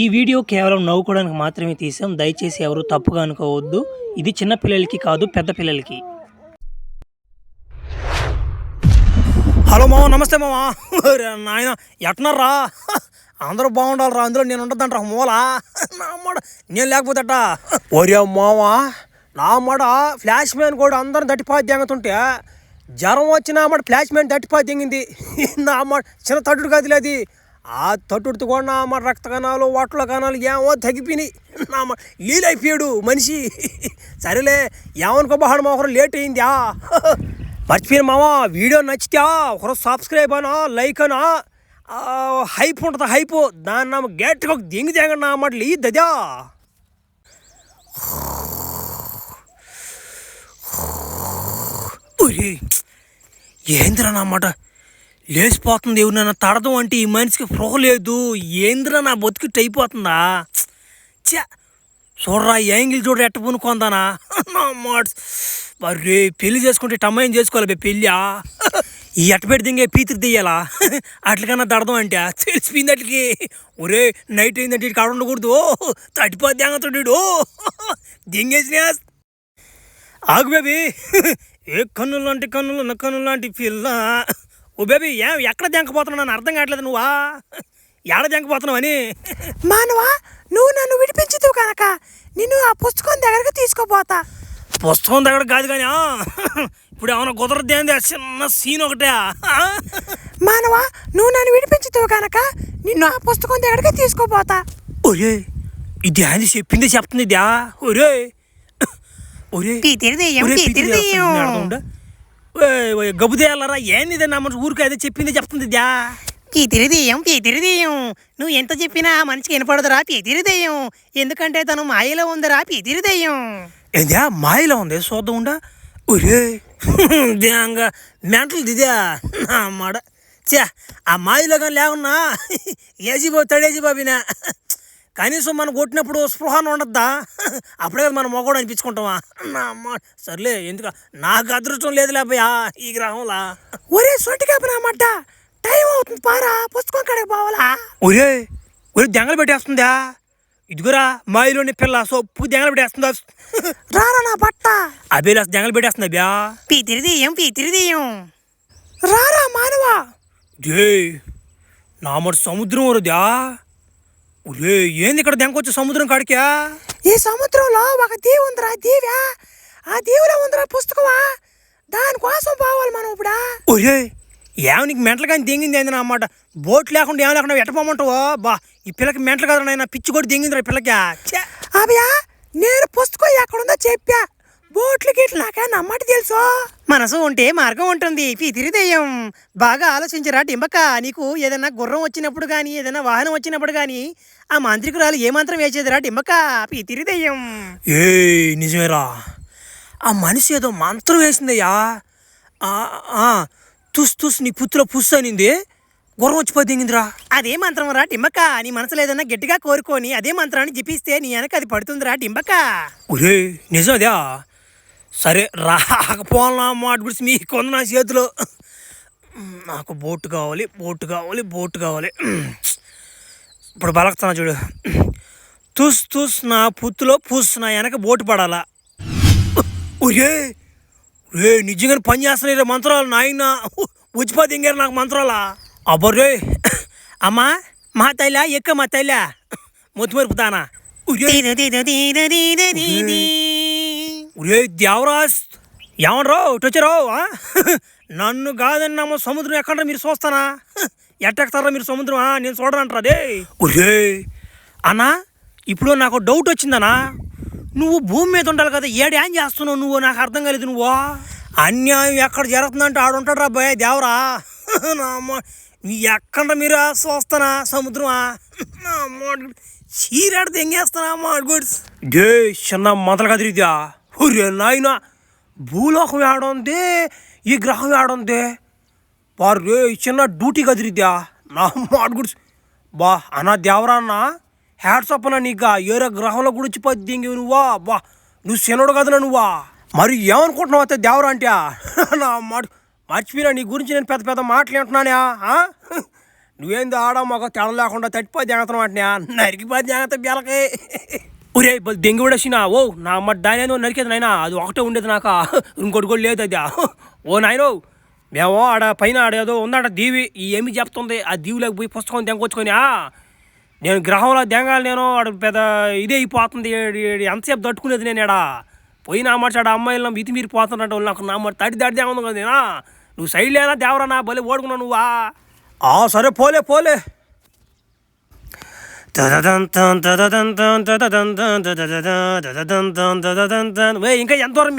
ఈ వీడియో కేవలం నవ్వుకోవడానికి మాత్రమే తీసాం. దయచేసి ఎవరు తప్పుగా అనుకోవద్దు. ఇది చిన్న పిల్లలకి కాదు, పెద్ద పిల్లలకి. హలో మామ, నమస్తే మామ. నాయన ఎట్నర్రా? అందరూ బాగుండాలరా, అందులో నేను ఉండదంట మూలా. నా మాట నేను లేకపోతేట ఒరే మామ, నా మాట ఫ్లాష్ మ్యాన్ కూడా అందరం దట్టిపాతి దింగుతుంటే జ్వరం వచ్చిన మాట ఫ్లాష్ మ్యాన్ దట్టిపాతి దింగింది. నా మాట చిన్న తట్టుడు కాదులే అది. ఆ తట్టుడుతో కూడా నా మాట రక్త కణాలు వాట్ల కణాలు ఏమో తగ్గిపోయినాయి. నా మాట లీలైపోయాడు మనిషి. సరేలే, ఏమనుకోబాడు మా ఒకరు లేట్ అయిందా? మర్చిపోయిన మామ, వీడియో నచ్చితే ఒకరు సబ్స్క్రైబ్ అనా, లైక్ అనా, హైప్ ఉంటుంది హైప్. దాన్ని నా గట్టిగా దింగి దిగండి నా మాట దదా. ఏంద్రా నా మాట లేచిపోతుంది. ఎవరినైనా తడదు అంటే ఈ మనిషికి ఫ్రో లేదు. ఏంద్రా నా బతుకిట్టు అయిపోతుందా? చా చూడరా, యాంగిల్ చూడ ఎట్ట పునుకుందానా. నా మాట మరే పెళ్లి చేసుకుంటే టమ్మాయిని చేసుకోవాలి పెళ్ళా. ఈ ఎట్టపెట్టి దింగే పీతిరి దియ్యాలా? అట్లకన్నా దడదాం అంటే తెలిసిపోయింది అట్లకి. ఒరే నైట్ అయిందంటే ఇటు కాడ ఉండకూడదు, తడిపోద్ది అంగతుడు దింగేసిన. ఆగు బేబీ, ఏ కన్నులు లాంటి కన్నులు ఉన్న కన్నులు లాంటి పిల్ల. ఓ బేబీ, ఎక్కడ దెంకపోతున్నావు? నన్ను అర్థం కావట్లేదు. నువ్వా ఎక్కడ దెంకపోతున్నావు అని. మానవా, నువ్వు నన్ను విడిపించుతావు కనుక నిన్ను ఆ పుస్తకం దగ్గరకు తీసుకోపోతా. పుస్తకం దగ్గర కాదు కానీ ఇప్పుడు ఏమైనా కుదరద్దే అంది. చిన్న సీన్ ఒకటే. మానవా, నువ్వు నన్ను విడిపించుతావు కనుక నిన్ను ఆ పుస్తకం దగ్గరకు తీసుకోపోతా. ఒరే ఇది అది చెప్పింది చెప్తుంది ఇదా. ఒరే ఒరే గబుదేయాలరా ఏంది నా మనసు ఊరికి అదే చెప్పింది చెప్తుంది ఇదా. పీతిరిదెయ్యం నువ్వు ఎంత చెప్పినా ఆ మనిషికి వినపడదురా పీతిరిదెయ్యం. ఎందుకంటే తను మాయలో ఉందిరా పీతిరిదెయ్యం. ఏందా మాయలో ఉంది? చూద్దాం ఉండా. ఒరే దేంగా మెంటలు దిదా నా మాట. చా ఆ మాయలో కానీ లేకున్నా ఏజీబాబు బాబినా కనీసం మనం కొట్టినప్పుడు స్పృహను ఉండద్దా? అప్పుడే కదా మనం మొగోడు అనిపించుకుంటామా? నా మాట సర్లే, ఎందుకు నాకు అదృష్టం లేదు లేపయా ఈ గ్రహంలా. ఒరే సొంటి కాపనమాట, టైం అవుతుంది పారా, పుస్తకం కాడికి పోవాలా. ఒరే ఒరే దెంగలు పెట్టేస్తుందా? ఇదిగురా మాయలోని పిల్ల సొప్పు దెంగలు పెట్టేస్తుందా? రారా నా బట్ట. అబేలా దెంగలు పెట్టేస్తుందా బ్యా? పీతిరిదెయ్యం రారా మానవా. డే నా మాట సముద్రం వరదా? ఒరే ఏంది ఇక్కడ దెంకొచ్చే సముద్రం కాడికా? ఈ సముద్రంలో ఒక దీవి ఉందిరా, దీవా. ఆ దీవిలో ఉందిరా పుస్తకమా, దానికోసం పోవాలి మనం ఇప్పుడు. ఒరే ఏమో నీకు మెంటలు కానీ దింగింది ఏంది నా అన్నమాట. బోట్ లేకుండా ఏం లేకుండా ఎట్టపోమంటావో? బా ఈ పిల్లకి మెంటలు కదా నాయన, పిచ్చి కూడా దింగిందిరా పిల్లకి. అభయా, నేను పుస్తకం ఎక్కడుందో చెప్పా. బోట్లు గిట్లు నాకే నమ్మటి తెలుసు. మనసు ఉంటే మార్గం ఉంటుంది. పీతిరిదెయ్యం బాగా ఆలోచించరా డింబక. నీకు ఏదైనా గుర్రం వచ్చినప్పుడు కానీ, ఏదైనా వాహనం వచ్చినప్పుడు కానీ ఆ మాంత్రికురాలు ఏ మంత్రం వేసేదిరా డింబక? పీతిరిదెయ్యం. ఏ నిజమేరా, ఆ మనిషి ఏదో మంత్రం వేసిందయ్యా. తుస్ తుస్ నీ పుత్తులో పుస్ అనింది, గుర్రం వచ్చిపోయి దిగిందిరా. అదే మంత్రం రా డింబక. నీ మనసులో ఏదైనా గట్టిగా కోరుకొని అదే మంత్రాన్ని జపిస్తే నీ వెనక అది పడుతుందిరా డింబక. ఒరే నిజం అదే. సరే రాకపోవాలన్నా మాట గురించి మీకు ఉంది నా చేతిలో. నాకు బోటు కావాలి, బోటు కావాలి, బోటు కావాలి. ఇప్పుడు బలకుతున్నా చూడు. తుస్ తుస్ నా పుత్తులో పుస్, నా వెనక బోటు పడాలా. ఒరే రే నిజంగానే పని చేస్తున్నాయి రే మంత్రాలు. నాయన ఉచిపోతే ఇంగారు నాకు మంత్రాలా. అబ్బరే అమ్మా, మా తైలా ఎక్క మా తైలా మొత్తి మరుపుతానా. ఒరే దేవరాజ్ ఏమనరావు వచ్చారావు? నన్ను కాదన్నామో సముద్రం ఎక్కడ మీరు చూస్తానా? ఎట్టెక్కుతారా మీరు సముద్రం? నేను చూడనంటారా అదే. ఒరే అన్నా, ఇప్పుడు నాకు డౌట్ వచ్చిందనా. నువ్వు భూమి మీద ఉండాలి కదా, ఏం చేస్తున్నావు నువ్వు? నాకు అర్థం కాలేదు. నువ్వు అన్యాయం ఎక్కడ జరుగుతుందంటే ఆడుంటాడు రా భయ దేవరా. ఎక్కడ మీరు చూస్తానా సముద్రమా? చీరాడితే ఎంగేస్తానా మాడుకోడ్స్. డే చిన్న మొదలు కదిరిద్దా. ఒరే నాయన, భూలోకం ఏడుంది, ఈ గ్రహం ఏడుంది. వారు చిన్న డ్యూటీ కదిరిద్దా నా మాడుగుడ్స్. బా అన్నా దేవరా అన్న, హ్యాట్స్ అప్ అన్నా నీకు. ఏరే గ్రహంలో గురించి పద్దింగి నువ్వా? బా నువ్వు శనుడు కదనా నువ్వా? మరి ఏమనుకుంటున్నావు అయితే దేవరా అంటే? నా మాట మర్చిపోయినా, నీ గురించి నేను పెద్ద పెద్ద మాటలు అంటున్నానా? నువ్వేంది ఆడ మాకు తెడ లేకుండా తట్టిపోయి జాగ్రత్త అంటున్నా నరికిపోయి జాగ్రత్త బెలకి ఒరే దెంగి కూడా వచ్చినా ఓ నా అమ్మ దాని నరికేది నాయనా అది ఒకటే ఉండేది నాక ఇంకోటి కూడా లేదు అది ఓ నాయనో మేము ఆడ పైన ఆడ ఏదో ఉందట దీవి ఈ ఏమి చెప్తుంది ఆ దీవిలోకి పోయి పుస్తకం దెంగొచ్చుకొని నేను గ్రహంలో దెంగాలి నేను ఆడ పెద్ద ఇదే అయిపోతుంది ఎంతసేపు తట్టుకునేది నేను ఆడ పోయి నా మాట ఆడ అమ్మాయిలను మితి మీరు పోతున్నట్టు నాకు నా మాట తడి దాడి దేముంది కదా నేనా నువ్వు సైడ్ లేనా దేవరా నా భలే ఓడుకున్నావు నువ్వా సరే పోలే పోలే ఇంకా ఎంత దూరం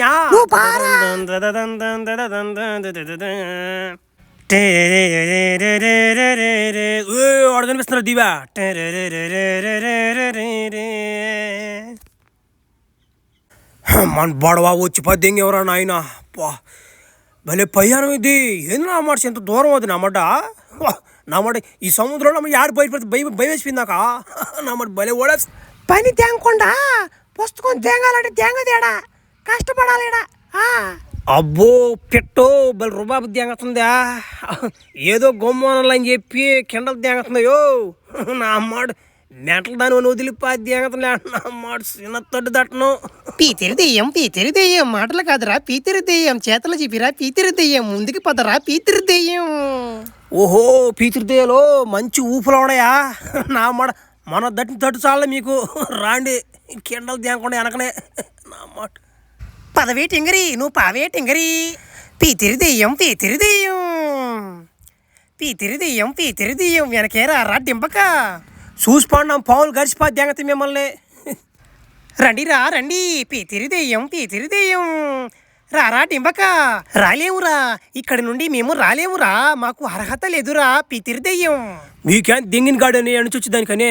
వాడు కనిపిస్తున్నారు దివా మన బడవా వచ్చి పద్దెంగి ఎవరా నాయన భలే పయ్యానం ఇది ఏంది నా మాట ఎంత దూరం అది నా మాట నా మాట ఈ సముద్రంలో యారు బయటపడితే భయం వేసిపోయింది నాక నా మాట భలే ఓడ పని తేంగకుండా పుస్తకం తేంగాలంటే తేంగదేడా కష్టపడాలిడా అబ్బో పెట్టో బలి రుబాబు తేంగుతుందా ఏదో గొమ్మలు అని చెప్పి కిండలు తేంగుతున్నాయో నా అమ్మాడు నెంటలు దాని వదిలిపా తేంగుతున్నా నా అమ్మాడు చిన్న తడ్డు దట్టను పీతిరి దెయ్యం మాటలు కాదురా పీతిరి దెయ్యం చేతలు చెప్పిరా పీతిరి దెయ్యం ముందుకు పదరా పీతిరి దెయ్యం ఓహో పీతిరిదేలో మంచి ఊపులు ఉన్నాయా నా మాట మన దట్టిన తట్టు చాలే మీకు రాండి కిండలు తేంగకుండా వెనకనే నా మాట పదవే టింగరి నువ్వు పావే టింగరి పీతిరి దెయ్యం వెనకేరా రా డింపక చూసిపోండి పావులు గడిచిపోద్ది దెంగతి మిమ్మల్ని రండి పీతిరి దెయ్యం రారా డింబక రాలేమురా ఇక్కడి నుండి మేము రాలేమురా మాకు అర్హత లేదురా పీతిరి దెయ్యం మీకేం దెంగిన గాడని ఎణుచొచ్చి దానికనే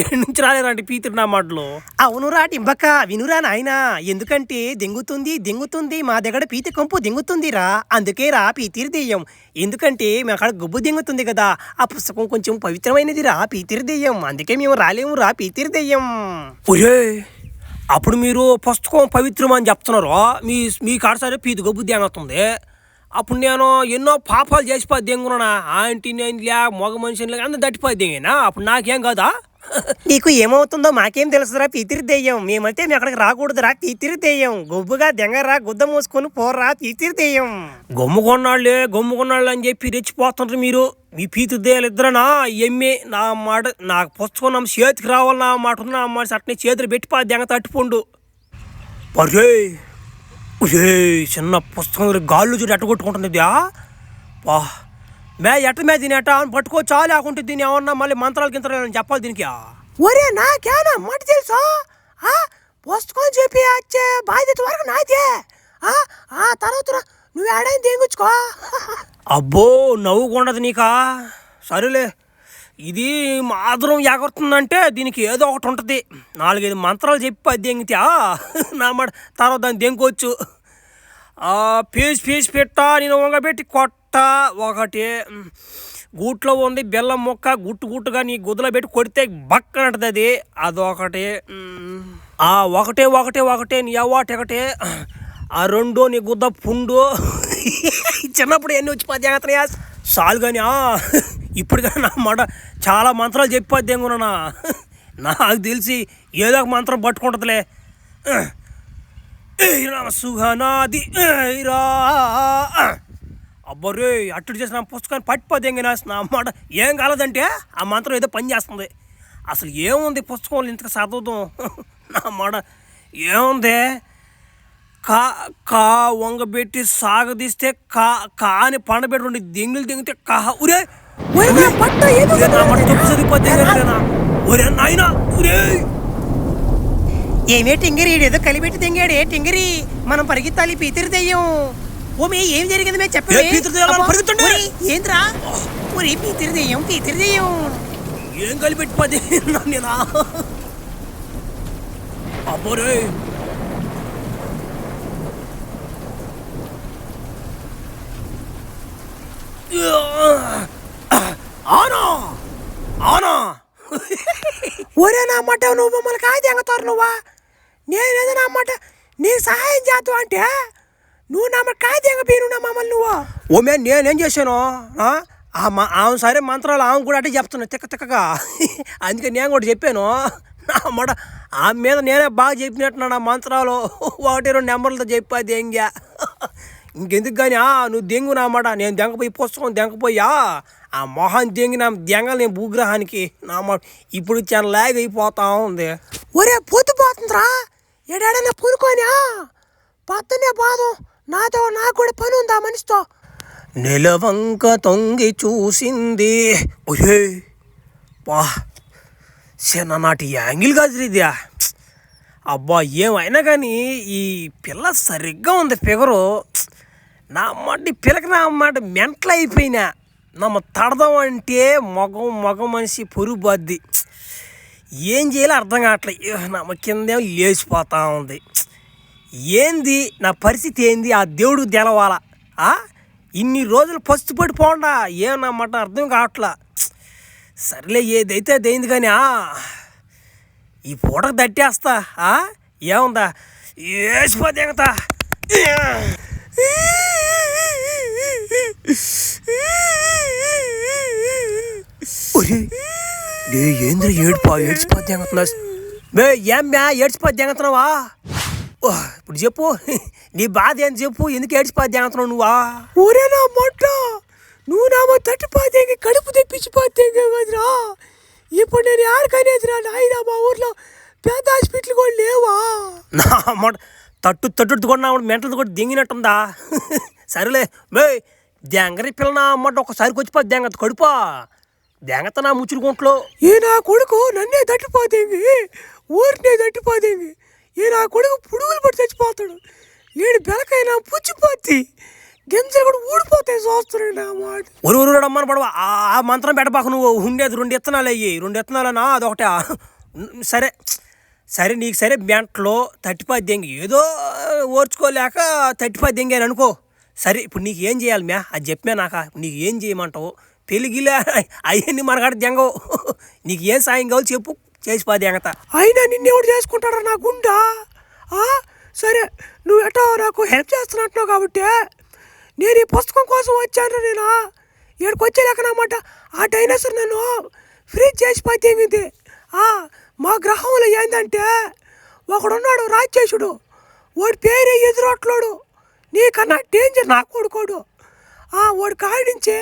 ఎన్ని నుంచి రాలేరండి పీతిరి నా మాటలు అవునురా డింబక వినురా నాయనా ఎందుకంటే దెంగుతుంది మా దగ్గర పీతి కంపు దెంగుతుందిరా అందుకే రా పీతిరి దెయ్యం ఎందుకంటే మా అక్కడ గొబ్బు దెంగుతుంది కదా ఆ పుస్తకం కొంచెం పవిత్రమైనదిరా పీతిరి దెయ్యం అందుకే మేము రాలేమురా పీతిరి దెయ్యం ఒరే అప్పుడు మీరు పుస్తకం పవిత్రం అని చెప్తున్నారు మీ కాడ సరే పీతి గొబ్బు దెంగుతుంది అప్పుడు నేను ఎన్నో పాపాలు చేసిపోయి దెంగునా ఆంటీ నేను మగ మనుషులు అందరూ దట్టిపోయి దెంగినా అప్పుడు నాకేం కాదా నీకు ఏమవుతుందో మాకేం తెలుసురా పీతిరి దెయ్యం మేమైతే మీ అక్కడికి రాకూడదురా పీతిరి దెయ్యం గొబ్బుగా దెంగరా గుద్ద మూసుకొని పోర్రా పీతిరి దెయ్యం గమ్ముకున్నాళ్ళే అని చెప్పి రెచ్చిపోతుంటారు మీరు మీ పీతిరి దెయ్యాలు ఇద్దరనా ఎమ్మె నా మాట నాకు పుస్తకం నా చేతికి రావాలి నా మాట ఉంది నా మాట అట్నే చేతులు పెట్టిపోయి దెంగ తట్టుపోండు పర్రే చిన్న పుస్తకం గాళ్ళు చూడు ఎట్ట కొట్టుకుంటుంది వా ఎట్ట మీద తినేట పట్టుకో చాలు లేకుంటే దీన్ని ఏమన్నా మళ్ళీ మంత్రాలు గింతరాలని చెప్పాలి దీనికి ఒరే నాకేనా మాట తెలుసా పుస్తకం చెప్పి వచ్చే బాధ్యత వరకు నాదే తర్వాత నువ్వు ఏడైనా తెంగుచ్చుకో అబ్బో నవ్వుకుండదు నీకా సరేలే ఇది మాత్రం ఎగరుతుందంటే దీనికి ఏదో ఒకటి ఉంటుంది 4-5 మంత్రాలు చెప్పి అది దెంగితే నా మాట తర్వాత దాన్ని దెంగొచ్చు పీస్ పెట్టా నేను వంగబెట్టి కొట్ట ఒకటి గూట్లో ఉంది బెల్లం మొక్క గుట్టుగా నీ గుద్దలో పెట్టి కొడితే బక్కన అంటది అది అదొకటి ఒకటే నీ అవాటొకటే ఆ రెండో నీ గుద్ద పుండు చిన్నప్పుడు ఎన్ని వచ్చి జాగ్రత్త చాలు కానీ ఇప్పుడు కానీ నా మాట చాలా మంత్రాలు చెప్పి దెంగునా నాకు తెలిసి ఏదో ఒక మంత్రం పట్టుకుంటుందిలే సుఖనాది అబ్బరే అట్టుడు చేసిన పుస్తకాన్ని పట్టిపోదెంగినా నా మాట ఏం కాలేదంటే ఆ మంత్రం ఏదో పని చేస్తుంది అసలు ఏముంది పుస్తకంలో ఇంతకు చదువుతాం నా మాట ఏముంది కా వంగబెట్టి సాగదీస్తే కాని పండబెట్టి దెంగులు దెంగితే ఉరే ఒరే నాయనా ఉరే ఏమే టింగరి ఏదో కలిపెట్టి తెంగాడే టింగరి మనం పరిగెత్తాలి పీతిరి దెయ్యం ఓమే ఏం జరిగింది మే చెప్పండి ఏంద్రా ఒరే పీతిరి దెయ్యం ఏం కలిపెట్టి నేనా అబ్బోరే ఒరే నా మాట నువ్వు మమ్మల్ని కాయ తెంగతారు నువ్వా నేనేదో నా మాట నీకు సహాయం చేద్దాం అంటే నువ్వు నా మాట కాయ తెంగపోయిను నా మమ్మల్ని నువ్వు ఓమే నేనేం చేశాను ఆమె సరే మంత్రాలు ఆమె కూడా అంటే చెప్తున్నా తిక్కగా అందుకే నేను కూడా చెప్పాను నా మాట ఆమె మీద నేనే బాగా చెప్పినట్టున్నాను ఆ మంత్రాలు 1-2 నెంబర్లతో చెప్పా దెంగా ఇంకెందుకు కానీ నువ్వు దెంగు నా మాట నేను దెంగపోయి పుస్తకం దెంగపోయా ఆ మొహాన్ని దెంగి నా దెంగలు నేను భూగ్రహానికి నా మాట ఇప్పుడు చాలా లాగ్ అయిపోతా ఉంది. ఒరే పొద్దుపోతుందిరా ఎడాడైనా పూనుకోనా పత్తనే బాధం నాతో నాకు కూడా పని ఉందా మనిషితో. నెలవంక తొంగి చూసింది ఒరే బా చిన్ననాటి యాంగిల్ కాదు ఇదా అబ్బా ఏమైనా కానీ ఈ పిల్ల సరిగ్గా ఉంది ఫిగరు నా మాట ఈ పిల్లకి నా మాట మెంటల్ అయిపోయినా నమ్మ తడదాం అంటే మగం మనిషి పొరుగు బద్ది ఏం చేయాలో అర్థం కావట్లేదు నమ్మ కిందేమో లేచిపోతా ఉంది. ఏంది నా పరిస్థితి ఏంది ఆ దేవుడు తెలవాలా ఇన్ని రోజులు పస్తుపడి పోండా ఏమన్నమాట అర్థం కావట్లా. సర్లే ఏదైతే అదైంది కానీ ఈ పూటకు తట్టేస్తా ఏముందా వేసిపోతే ఎంగతా ఏంద్ర ఏడ్చిపోతే ఎంగుతున్నా ఏడ్చిపోతే ఎంగుతున్నావా ఇప్పుడు చెప్పు నీ బాధ ఏంటి చెప్పు ఎందుకు ఏడ్చిపోతే ఎంగుతున్నావు నువ్వా. ఊరే నా మొట్ట నువ్వు నామో తట్టిపోతే కడుపు తెప్పించిపోతే కదరా ఇప్పుడు నేను ఆడకనేదిరా నాయన మా ఊర్లో పెద్ద హాస్పిటల్ కూడా లేవా. నా మాట తట్టు కూడా మెంటలు కూడా దింగినట్టుందా. సరేలే దెంగరి పిల్ల నా అమ్మాట ఒకసారికి వచ్చిపోద్ది దెంగత కడుపా దెంగత నా ముచ్చుడు గుంట్లో. ఈ నా కొడుకు నన్నే తట్టిపోతేంగి ఊరినే తట్టిపోతేంగి ఈ నా కొడుకు పురుగులు పడి చచ్చిపోతాడు ఏడు బెలకైనా పుచ్చిపోద్ది గింజలు కూడా ఊడిపోతాయి చూస్తున్నాడు నా మాట. ఊరు అమ్మని పడవా ఆ మంత్రం పెట్టబాకు నువ్వు ఉండేది 2 విత్తనాలు అయ్యి 2 విత్తనాలనా అదొకటే సరే నీకు సరే బెంటలో 35 దెంగి ఏదో ఓర్చుకోలేక 35 దెంగి అని అనుకో. సరే ఇప్పుడు నీకు ఏం చేయాలి అది చెప్పే నాక నీకు ఏం చేయమంటావు పెళ్ళిగిలే అవన్నీ మనకాడ దెంగవు నీకు ఏం సాయం కావాలి చెప్పు చేసిపోది ఎంగత. అయినా నిన్నెవడు చేసుకుంటాడా నా గుండా. సరే నువ్వు ఎటో నాకు హెల్ప్ చేస్తున్నట్టున్నావు కాబట్టి నేను ఈ పుస్తకం కోసం వచ్చాను. నేను ఇక్కడికి వచ్చేలేకనమాట ఆ డైనోసార్ నన్ను ఫ్రీజ్ చేసిపోయింది. మా గ్రహంలో ఏంటంటే ఒకడున్నాడు రాక్షసుడు వాడి పేరే ఎదురొట్లోడు నీకన్నా డేంజర్ నా కొడుకోడు. వాడు కాడించి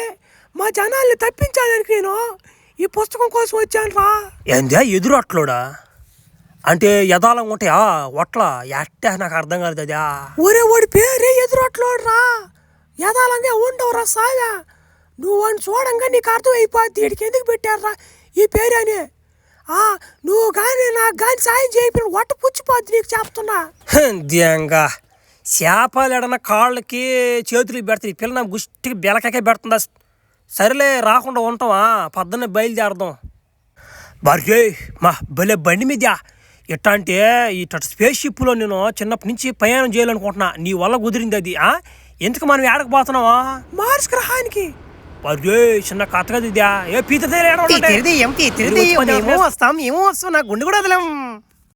మా జనాల్ని తప్పించాలని నేను ఈ పుస్తకం కోసం వచ్చాను రా. ఏందా ఎదురొట్లోడా అంటే యథాలంగా ఉంటాయా ఒట్ల ఎట్టే నాకు అర్థం కాలేదు అదా. ఒరే వాడి పేరే ఎదురొట్లోడు రా యథాలంగా ఉండవురా సాగా నువ్వు వాడిని చూడంగా నీకు అర్థం అయిపోద్ది వీడికి ఎందుకు పెట్టారా ఈ పేరు అని. నువ్వు కానీ నాకు కానీ సాయం చేయకపోయిన వట్ట పుచ్చిపోద్ది నీకు చెప్తున్నా. దింగా చేపలు ఎడన కాళ్ళకి చేతులకి పెడతాయి పిల్ల నా గుష్టికి బెలకాకే పెడుతుందా. సరేలే రాకుండా ఉంటావా పొద్దున్నే బయలుదేరదాం. బర్రే మా భలే బండి మీద ఎట్టా అంటే ఇట్ట స్పేస్ షిప్లో నేను చిన్నప్పటి నుంచి ప్రయాణం చేయాలనుకుంటున్నా నీ వల్ల కుదిరింది అది. ఎందుకు మనం ఏడకపోతున్నావా మార్స్ గ్రహానికి. బర్రే చిన్న కథ కదా ఇదా ఏ పీత వస్తాం ఏమో వస్తాం నా గుండె కూడా వదలం.